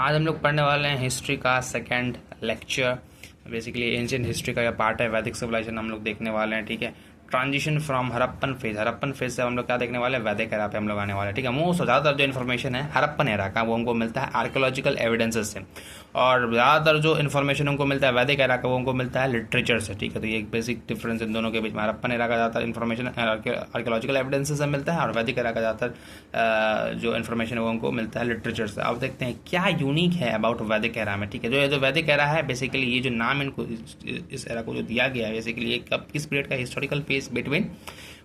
आज हम लोग पढ़ने वाले हैं हिस्ट्री का second lecture. Basically ancient history का यह पार्ट है, वैदिक सिविलाइजेशन हम लोग देखने वाले हैं। ठीक है, ट्रांजिशन फ्रॉम हड़प्पन फेज से हम लोग क्या देखने वाले हैं, वैदिक एरा पे हम लोग आने वाले हैं। ठीक है, मोस्ट ज़्यादातर जो इन्फॉर्मेशन है हड़प्पन एरा का वो हमको मिलता है आर्कियोलॉजिकल एविडेंसेस से, और ज़्यादातर जो इन्फॉर्मेशन हमको मिलता है वैदिक एरा का वो हमको मिलता है लिटरेचर से। ठीक है, तो ये एक बेसिक डिफरेंस इन दोनों के बीच में। हड़प्पन एरा का ज़्यादातर इन्फॉर्मेशन आर्कियोलॉजिकल एविडेंसेस से मिलता है, और वैदिक एरा का ज़्यादातर जो इन्फॉर्मेशन है वो हमको मिलता है लिटरेचर से। अब देखते हैं क्या यूनिक है अबाउट वैदिक एरा में। ठीक है, जो वैदिक एरा है बेसिकली ये जो नाम इनको इस एरा को जो दिया गया है बेसिकली एक किस पीरियड का हिस्टोरिकल फेज बिटवीन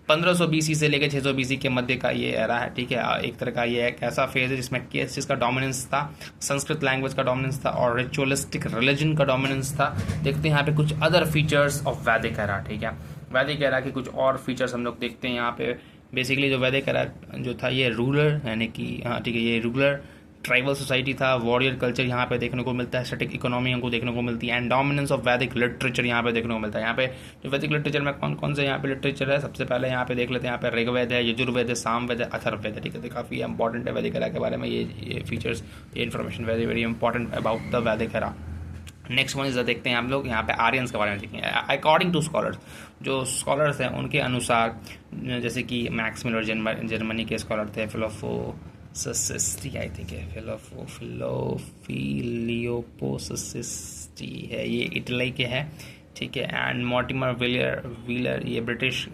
1500 बीसी से लेकर 600 बीसी के मध्य का ये एरा है। ठीक है, एक तरह का ये एक ऐसा फेज है जिसमें किस चीज़ का डोमिनेंस था, संस्कृत लैंग्वेज का डोमिनेंस था और रिचुअलिस्टिक रिलीजन का डोमिनेंस था। देखते हैं यहाँ पे कुछ अदर फीचर्स ऑफ वैदिक एरा। ठीक है, वैदिक एरा के कुछ और फीचर्स हम लोग देखते हैं यहाँ पे। बेसिकली जो वैदिक एरा जो था ये रूलर यानी कि हाँ ठीक है, ये रूलर ट्राइबल सोसाइटी था। वॉरियर कल्चर यहाँ पे देखने को मिलता है, स्टैटिक इकोनॉमी हमको देखने को मिलती है, एंड डोमिनेंस ऑफ वैदिक लिटरेचर यहाँ पे देखने को मिलता है। यहाँ पे जो वैदिक लिटरेचर में कौन कौन से यहाँ पे लिटरेचर है, सबसे पहले यहाँ पे देख लेते हैं। यहाँ पे ऋग्वेद है, यजुर्वेद है, सामवेद है, अथर्ववेद है। ठीक है, तो काफ़ी इंपॉर्टेंट है वैदिक एरा के बारे में ये फीचर्स, ये information very very important about the वैदिक एरा। नेक्स्ट वन इज देखते हैं हम लोग यहाँ पे आर्यंस के बारे में देखेंगे। अकॉर्डिंग टू स्कॉलर्स, जो स्कॉलर्स हैं उनके अनुसार, जैसे कि मैक्स मिलर जर्मनी के स्कॉलर थे, फिलोफोसिस्टी आई थिंक है, फिलियोपोसिस्टी है, ये इटली के हैं। ठीक है, एंड मॉर्टिमर व्हीलर ये ब्रिटिश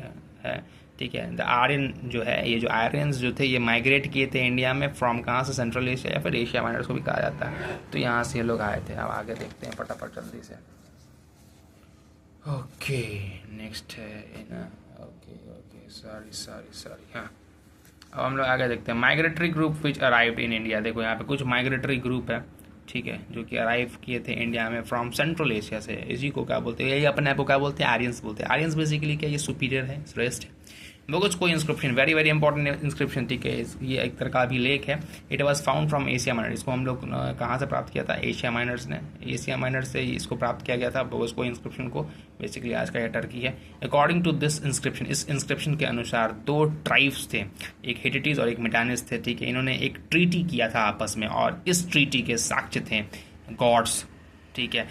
है। ठीक है, द आर्यन जो है, ये जो आर्यंस जो थे ये माइग्रेट किए थे इंडिया में फ्रॉम कहाँ से, सेंट्रल एशिया या फिर एशिया माइनर को भी कहा जाता है। तो यहाँ से ये लोग आए थे। अब आगे देखते हैं फटाफट जल्दी से। ओके, नेक्स्ट है ना, ओके सॉरी हाँ। अब हम लोग आगे देखते हैं migratory group which arrived in India. देखो यहाँ पे कुछ माइग्रेटरी ग्रुप है, ठीक है, जो कि अराइव किए थे इंडिया में फ्रॉम सेंट्रल एशिया से। इसी को क्या बोलते हैं, यही अपने आप को क्या बोलते हैं, आर्यंस बोलते हैं। आर्यंस बेसिकली क्या, ये सुपीरियर है, श्रेष्ठ है। बोगस कोई inscription, very very important inscription. ठीक है, ये एक तरह का अभिलेख है। It was found from Asia minor. इसको हम लोग कहाँ से प्राप्त किया था, एशिया माइनर्स ने, एशिया माइनर से इसको प्राप्त किया गया था बोगस कोई इंस्क्रिप्शन को। बेसिकली आज का यह टर्की है। अकॉर्डिंग टू दिस इंस्क्रिप्शन, इस इंस्क्रिप्शन के अनुसार दो ट्राइब्स थे, एक हिटिटीज और एक मिटानिस थे। ठीक है, इन्होंने एक ट्रीटी किया था आपस में, और इस ट्रीटी के साक्ष्य थे गॉड्स। ठीक है,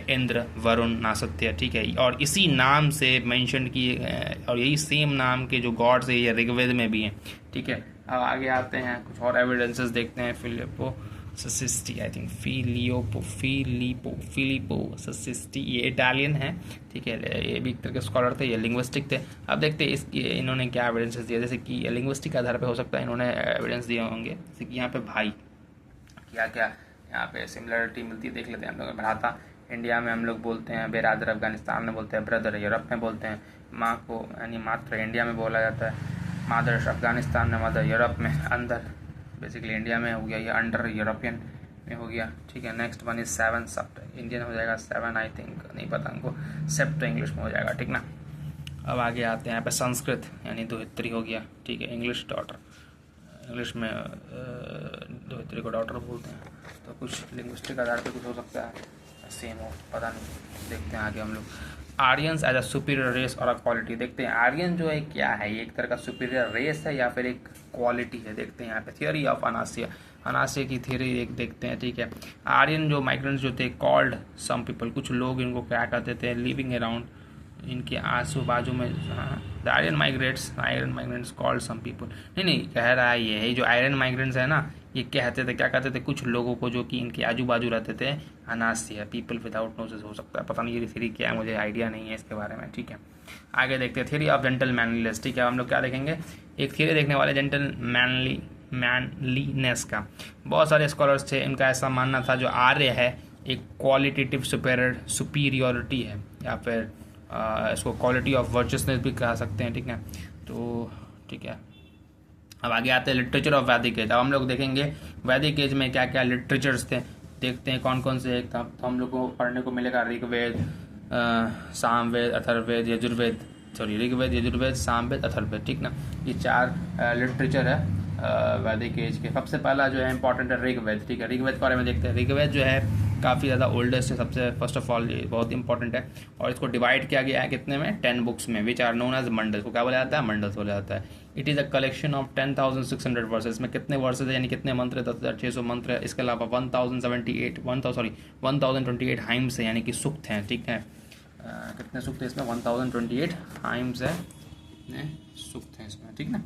इंद्र, वरुण, नासत्य। ठीक है, और इसी नाम से मेंशन किए, और यही सेम नाम के जो गॉड्स है ये ऋग्वेद में भी हैं। ठीक है, अब आगे आते हैं, कुछ और एविडेंसेस देखते हैं। फिलियोपोसिस्टी आई थिंक, फिलियोपोसिस्टी ये इटालियन है। ठीक है, ये भी एक तरह के स्कॉलर थे, ये लिंग्विस्टिक थे। अब देखते हैं इन्होंने क्या एविडेंसेस दिया। जैसे कि लिंग्विस्टिक के आधार पर हो सकता है इन्होंने एविडेंस दिए होंगे। जैसे कि यहाँ पे भाई क्या क्या यहाँ पे सिमिलरिटी मिलती है, देख लेते हैं हम लोग। भ्राता इंडिया में हम लोग बोलते हैं, बेरादर अफगानिस्तान में बोलते हैं, ब्रदर यूरोप में बोलते हैं, माँ को यानी मात्र इंडिया में बोला जाता है, मादर अफगानिस्तान में, मदर यूरोप में, अंदर बेसिकली इंडिया में हो गया, ये अंडर यूरोपियन में हो गया। ठीक है, next one is seven, Sept Indian हो जाएगा, सेवन आई थिंक नहीं पता हमको, सेप्ट इंग्लिश में हो जाएगा। ठीक ना, अब आगे आते हैं यहाँ पे संस्कृत यानी दोहित्री हो गया। ठीक है, इंग्लिश डॉटर, इंग्लिश में दोहित्री को डॉटर बोलते हैं। तो कुछ लिंग्विस्टिक आधार पे कुछ हो सकता है, सेम हो, पता नहीं। देखते हैं आगे हम लोग Aryans as a superior race और अ क्वालिटी। देखते हैं आर्यन जो है क्या है, ये एक तरह का सुपीरियर रेस है या फिर एक क्वालिटी है। देखते हैं यहाँ पे थियोरी ऑफ अनासिया की थियोरी एक देखते हैं। ठीक है, आर्यन जो माइग्रेंट्स जो थे, कॉल्ड सम पीपल, कुछ लोग इनको क्या कहते थे, लिविंग अराउंड इनके आजू बाजू में। हाँ, the iron migrants called some people, नहीं कह रहा है ये जो आयरन माइग्रेंट्स है ना, ये कहते थे, क्या कहते थे, कुछ लोगों को जो कि इनके आजू बाजू रहते थे, अनासिया, पीपल विदाउट नोसेस हो सकता है, पता नहीं ये थ्योरी क्या है, मुझे आइडिया नहीं है इसके बारे में। ठीक है, आगे देखते हैं थ्योरी ऑफ जेंटल मैनलीनेस। ठीक है, हम लोग क्या देखेंगे, एक थ्योरी देखने वाले जेंटल मैनलीनेस का। बहुत सारे स्कॉलर्स थे, इनका ऐसा मानना था जो आर्य है एक क्वालिटेटिव सुपीरियोरिटी है, या फिर इसको क्वालिटी ऑफ वर्चुअसनेस भी कह सकते हैं। ठीक है, तो ठीक है, अब आगे आते हैं लिटरेचर ऑफ वैदिक एज। अब हम लोग देखेंगे वैदिक एज में क्या क्या लिटरेचर्स थे, देखते हैं कौन कौन से। एक था तो हम लोग को पढ़ने को मिलेगा ऋग्वेद, सामवेद, अथर्ववेद, यजुर्वेद, ऋग्वेद, यजुर्वेद, सामवेद, अथर्ववेद। ठीक ना, ये चार लिटरेचर है वैदिक एज के। सबसे पहला जो है इंपॉर्टेंट है ऋग्वेद। ठीक है, ऋग्वेद के बारे में देखते हैं। ऋग्वेद जो है काफ़ी ज़्यादा ओल्डेस्ट है। सबसे फर्स्ट ऑफ ऑल ये बहुत इंपॉर्टेंट है। और इसको डिवाइड किया गया है कितने में, 10 बुक्स में, which are known as mandalas. को क्या बोला जाता है, मंडल्स बोला जाता है। It is a collection of 10,600 verses. में कितने वर्सेस है, यानी कितने मंत्र है, 10,600 मंत्र है। इसके अलावा 1028 हाइम्स है, यानी कि सूक्त हैं, ठीक है। कितने सूक्त है इसमें, 1028 हाइम्स है, कितने सूक्त हैं इसमें, ठीक ना।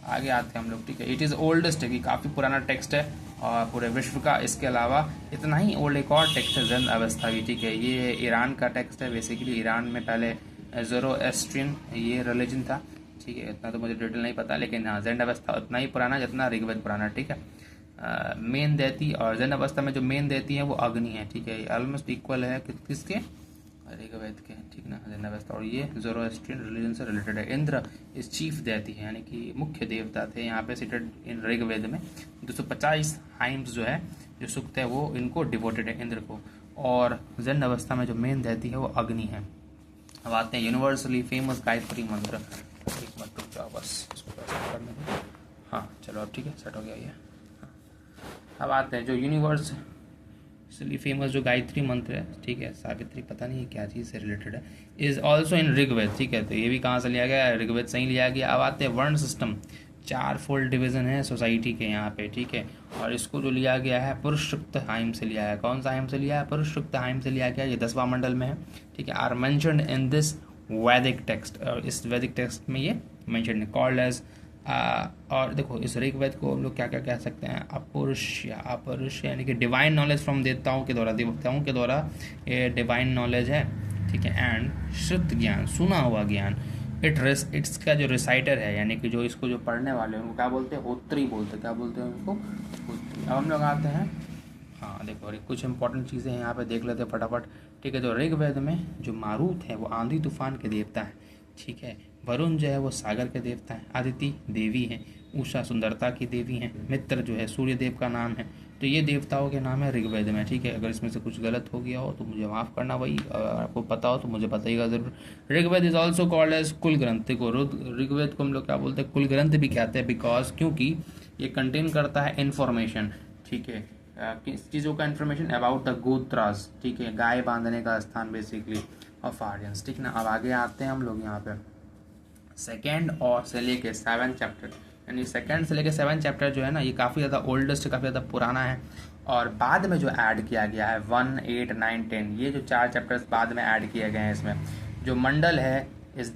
आगे आते हैं हम लोग, ठीक है। इट इज़ ओल्डेस्ट है कि काफ़ी पुराना टेक्स्ट है और पूरे विश्व का। इसके अलावा इतना ही ओल्ड एक और टेक्स्ट है, ज़ेन अवस्था भी, ठीक है। ये ईरान का टेक्स्ट है। बेसिकली ईरान में पहले ज़ोरोएस्ट्रियन ये रिलीजन था, ठीक है। इतना तो मुझे डिटेल नहीं पता, लेकिन हाँ ज़ेन अवस्था उतना ही पुराना जितना ऋग्वेद पुराना, ठीक है। मेन देती और ज़ेन अवस्था में जो मेन देती है वो अग्नि है, ठीक है। ऑलमोस्ट इक्वल है किसके, ऋग्वेद के, ठीक ना, ज़ेन अवस्था। और ये ज़ोरोएस्ट्रियन रिलीजन से रिलेटेड है। इंद्र इस चीफ देती है, यानी कि मुख्य देवता थे यहाँ पे सिटेड इन ऋग्वेद में। 250 हाइम्स जो है, जो सूक्त है, वो इनको डिवोटेड है इंद्र को। और ज़ेन अवस्था में जो मेन देती है वो अग्नि है। अब आते हैं यूनिवर्सली फेमस गायत्री मंत्र। एक मिनट रुक जाओ बस, इसको सेट करने दो। हाँ चलो अब ठीक है, सेट हो गया ये। हाँ। अब आते हैं जो यूनिवर्सली फेमस जो गायत्री मंत्र है, ठीक है। सावित्री पता नहीं क्या चीज़ से रिलेटेड है। इज़ ऑल्सो इन ऋग्वेद, ठीक है। तो ये भी कहाँ से लिया गया है, ऋग्वेद से ही लिया गया। अब आते हैं वर्ण सिस्टम। 4 फोल्ड डिवीजन है सोसाइटी के यहाँ पे, ठीक है। और इसको जो लिया गया है पुरुषुक्त हाइम से लिया है। कौन सा हाइम से लिया है, पुरुषुक्त हाइम से लिया गया। ये 10वां मंडल में है, ठीक है। आर मेंशन्ड इन दिस वैदिक टेक्स्ट, और इस वैदिक टेक्स्ट में ये मेंशन्ड है। कॉल्ड एज और देखो इस ऋग्वेद को हम लोग क्या क्या कह सकते हैं, अपरुष यानी कि डिवाइन नॉलेज फ्रॉम देवताओं के द्वारा ये डिवाइन नॉलेज है, ठीक है। एंड श्रुत ज्ञान, सुना हुआ ज्ञान। इसका जो रिसाइटर है, यानी कि जो इसको जो पढ़ने वाले हैं उनको क्या बोलते हैं, होत्री बोलते हैं। क्या बोलते हैं उनको, होत्री। अब हम लोग आते हैं, हाँ देखो कुछ इंपॉर्टेंट चीज़ें हैं यहाँ पे देख लेते हैं फटाफट, ठीक है। तो ऋग्वेद में जो मारुत है वो आंधी तूफान के देवता है, ठीक है। वरुण जो है वो सागर के देवता है। आदिति देवी हैं। उषा सुंदरता की देवी हैं। मित्र जो है सूर्य देव का नाम है। तो ये देवताओं के नाम है ऋग्वेद में, ठीक है। अगर इसमें से कुछ गलत हो गया हो तो मुझे माफ़ करना भाई, अगर आपको पता हो तो मुझे बताइएगा ज़रूर। Rigveda is also called as कुल ग्रंथ को। ऋग्वेद को हम लोग क्या बोलते हैं, कुल ग्रंथ भी कहते हैं, बिकॉज क्योंकि ये कंटेन करता है इन्फॉर्मेशन, ठीक है। किस चीज़ों का इन्फॉर्मेशन, अबाउट द गोत्रास, ठीक है। गाय बांधने का स्थान बेसिकली ऑफ आर्यंस, ठीक ना। अब आगे आते हैं हम लोग यहाँ पे सेकेंड और से लेके 7 चैप्टर, यानी सेकेंड से लेके 7 चैप्टर जो है ना, ये काफ़ी ज़्यादा ओल्डेस्ट, काफ़ी ज़्यादा पुराना है। और बाद में जो ऐड किया गया है 1, 8, 9, 10, ये जो 4 चैप्टर्स बाद में ऐड किए गए हैं। इसमें जो मंडल है इस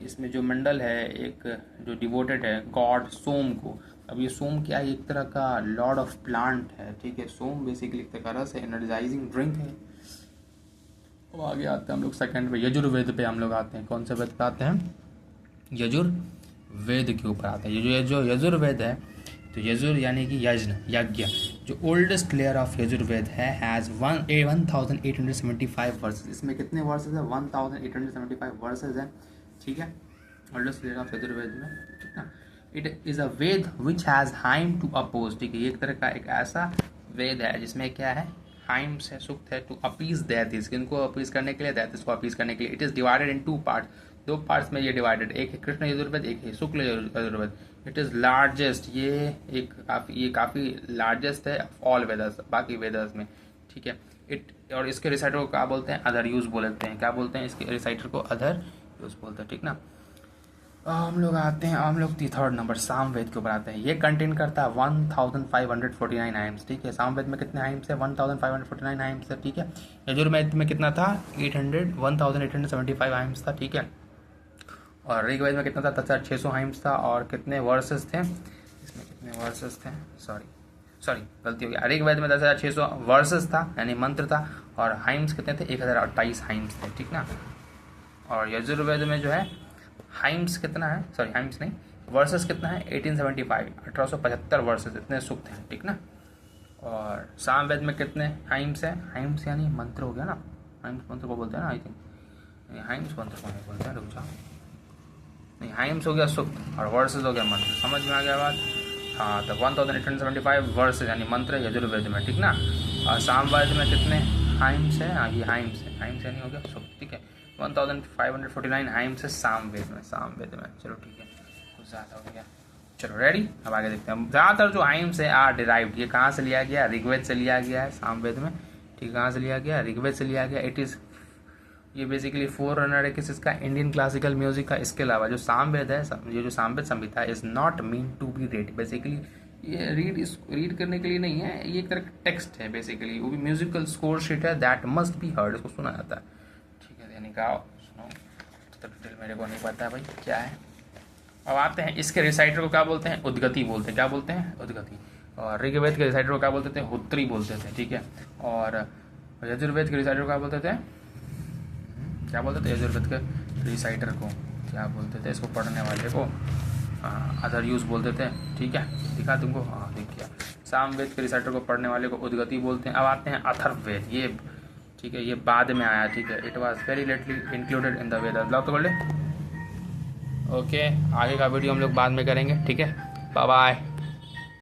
इसमें जो मंडल है एक जो डिवोटेड है गॉड सोम को। अब ये सोम क्या है, एक तरह का लॉर्ड ऑफ प्लांट है, ठीक है। सोम बेसिकली एक तरह का रस है, एनर्जाइजिंग ड्रिंक है। अब आगे आते हैं हम लोग सेकंड पे, यजुर्वेद पे हम लोग आते हैं। कौन से वेद पे आते हैं, यजुर्वेद के ऊपर आते हैं। ये जो यजुर्वेद है, तो यजुर यानी कि यज्ञ, जो ओल्डेस्ट लेयर ऑफ यजुर्वेद है, हैज़ 1875 वर्सेस। इसमें कितने वर्सेस है, 1875 वर्सेस है, ठीक है। ओल्डेस्ट लेयर ऑफ यजुर्वेद में, ठीक ना। It is a Veda which has hymn to oppose, ठीक है। ये एक तरह का एक ऐसा वेद है जिसमें क्या है, हाइम्स है, सूक्त है, टू अपीज दैतिस, इनको अपीज करने के लिए, दैतिस को अपीज करने के लिए। It is divided in 2 part, 2 parts में ये डिवाइडेड, एक है कृष्ण यजुर्वेद, एक है शुक्ल यजुर्वेद। इट इज़ लार्जेस्ट, ये काफ़ी लार्जेस्ट है ऑल वेदर्स, बाकी वेदर्स में, ठीक है। और इसके रिसाइटर को क्या बोलते हैं, अदर यूज बोलते हैं। क्या बोलते हैं इसके रिसाइटर को, अदर यूज बोलते हैं, ठीक ना। हम लोग आते हैं, हम लोग 3rd नंबर सामवेद के ऊपर आते हैं। ये कंटेन करता है 1549 हाइम्स, ठीक है। सामवेद में कितने हाइम्स है, 1549 हाइम्स है, ठीक है। यजुर्वेद में कितना था, 1875 हाइम्स था, ठीक है। और ऋग्वेद में कितना था, 10,600 हाइम्स था। और कितने वर्सेस थे इसमें, कितने वर्सेस थे, सॉरी गलती हो गया। ऋग्वेद में 10,600 वर्सेस था, यानी मंत्र था। और हाइम्स कितने थे, 1028 हाइम्स थे, ठीक ना। और यजुर्वेद में जो है हाइम्स कितना है, सॉरी हाइम्स नहीं, वर्सेस कितना है, 1875 वर्सेस, इतने सूक्त हैं, ठीक ना। और सामवेद में कितने हाइम्स है, हाइम्स यानी मंत्र हो गया ना, हाइम्स मंत्र को बोलते हैं ना, आई थिंक हाइम्स मंत्र को नहीं बोलते हैं, रुक जाओ, नहीं हाइम्स हो गया सूक्त और वर्सेस हो गया मंत्र, समझ में आ गया बात। हाँ तो 1875 वर्सेस यानी मंत्र यजुर्वेद में, ठीक ना। और सामवेद में कितने हाइम्स है, हाँ ये हाइम्स है, हाइम्स यानी हो गया सूक्त, ठीक है। 1549 हाइम्स है सामवेद में, चलो ठीक है, कुछ ज़्यादा हो गया। चलो रेडी, अब आगे देखते हैं। ज़्यादातर जो हाइम्स है आर डिराइव्ड, ये कहाँ से लिया गया, ऋग्वेद से लिया गया है सामवेद में, ठीक है, कहाँ से लिया गया, ऋग्वेद से लिया गया। इट इज़, ये बेसिकली फोर रनर है किसका, इंडियन क्लासिकल म्यूजिक का। इसके अलावा जो सामवेद है, ये जो सामवेद संहिता है, is not mean to be read. Basically ये रीड करने के लिए नहीं है, ये एक टेक्स्ट है बेसिकली, वो भी म्यूजिकल स्कोर शीट है, दैट मस्ट बी हर्ड, इसको सुना जाता है। ठीक है, यानी का सुनो, तो डिटेल मेरे को नहीं पता है भाई क्या है। अब आते हैं इसके रिसाइटर को क्या बोलते हैं, उद्गति बोलते हैं। क्या बोलते हैं, उद्गति। और ऋग्वेद के रिसाइटर को क्या बोलते थे, होत्री बोलते थे। ठीक है, और यजुर्वेद के रिसाइटर को क्या बोलते थे, क्या बोलते थे, यजुर्वेद के रिसाइटर को क्या बोलते थे, इसको पढ़ने वाले को अदर यूज बोलते थे। ठीक है, दिखा तुमको, हाँ दिख गया। सामवेद के रिसाइटर को पढ़ने वाले को उद्गति बोलते हैं। अब आते हैं अथर्ववेद, ये ठीक है, ये बाद में आया। ठीक है, it was very lately included in the Veda. Blog तो बोले ओके, आगे का वीडियो हम लोग बाद में करेंगे। ठीक है, बाय बाय।